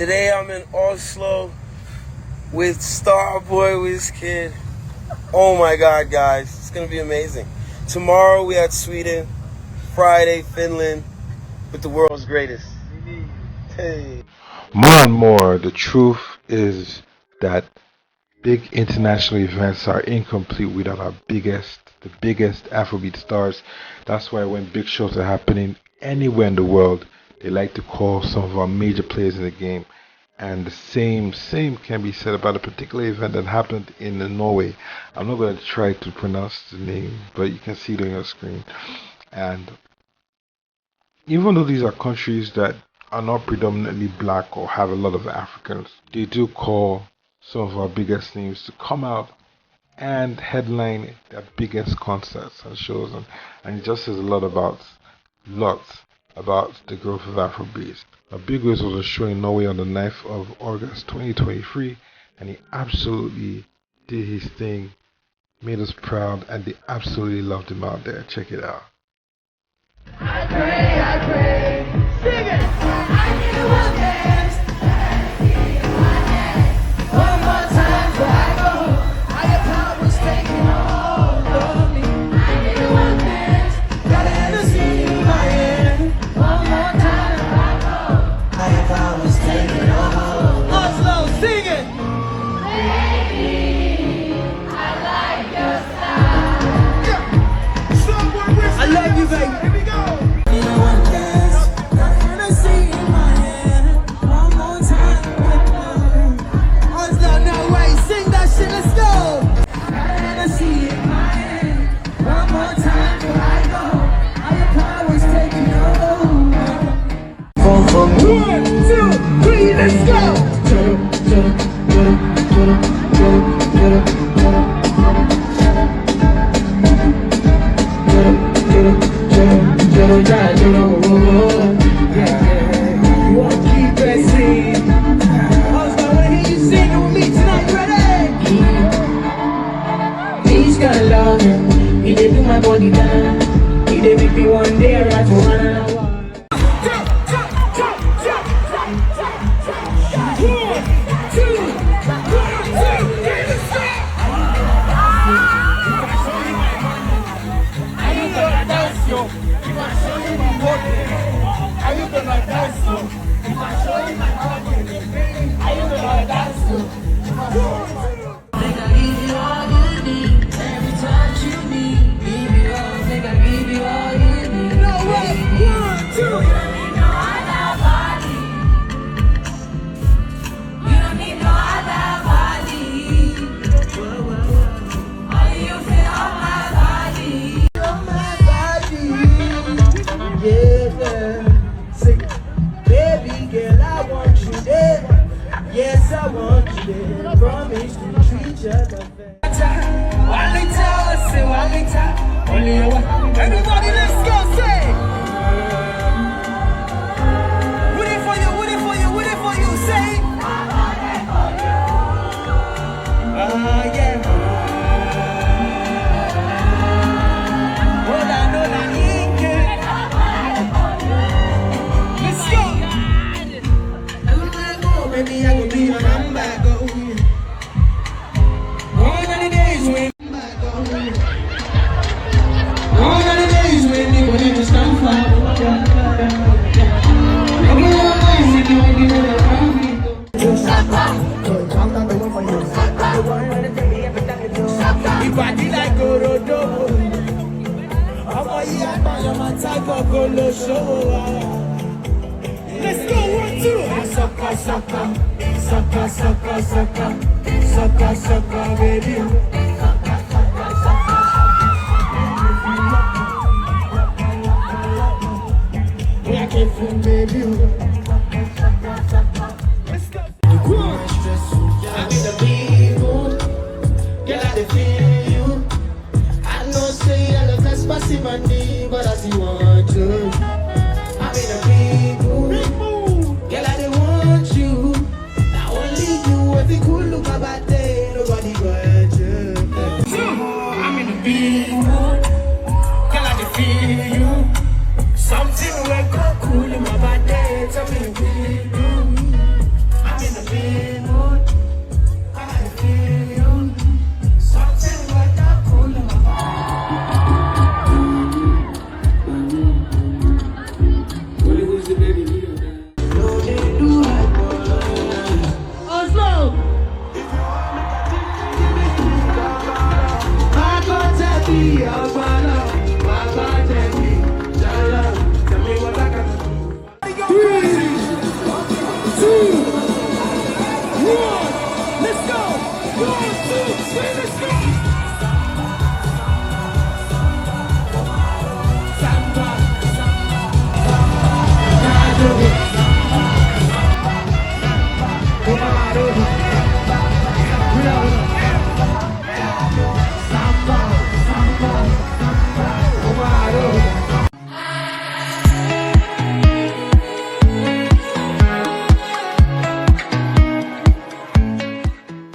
Today I'm in Oslo with Starboy Wizkid. Oh my god, guys, it's gonna be amazing. Tomorrow we had Sweden, Friday Finland, with the world's greatest. Hey. More and more, the truth is that big international events are incomplete without the biggest Afrobeat stars. That's why when big shows are happening anywhere in the world, they like to call some of our major players in the game. And the same can be said about a particular event that happened in Norway. I'm not going to try to pronounce the name, but you can see it on your screen. And even though these are countries that are not predominantly black or have a lot of Africans, they do call some of our biggest names to come out and headline their biggest concerts and shows, and it just says a lot about the growth of Afrobeats. Big Wiz was a show in Norway on the 9th of August 2023, and he absolutely did his thing, made us proud, and they absolutely loved him out there. Check it out. I pray, sing it! I need one dance, one more time before I go. Higher powers taking hold of me. I need one dance, got Hennessy in my hand. One more time before I go. Higher powers taking hold. Oslo, sing it! Baby, I like your style. Yeah. I love you, baby. Let's go! You want to keep pressing. I wanna hear you singing with me tonight, ready? This kind of love, he did do my body down. He did make me one day right for 1 hour. Yes, I want you there. Promise to treat you like everybody, let's go, say. Wood it for you, wood it for you, wood it for you, say. Yeah. Hold on, let's go. Maybe I could be your number, go. One of the days when you would just come from. If I did like Gorodo, I'm a type of Golo show. Let's go, 1, 2. Sucker, sucker, sucker, sucker, sucker, sucker, sucker, baby. I can't feel baby. Let's go. I'm in the people. Girl, I feel you. I know say I love that's passive and deep, but I see want to. I'm in the people. Girl, I want you. Not only you, if you could look about there, nobody got you. I'm in the people.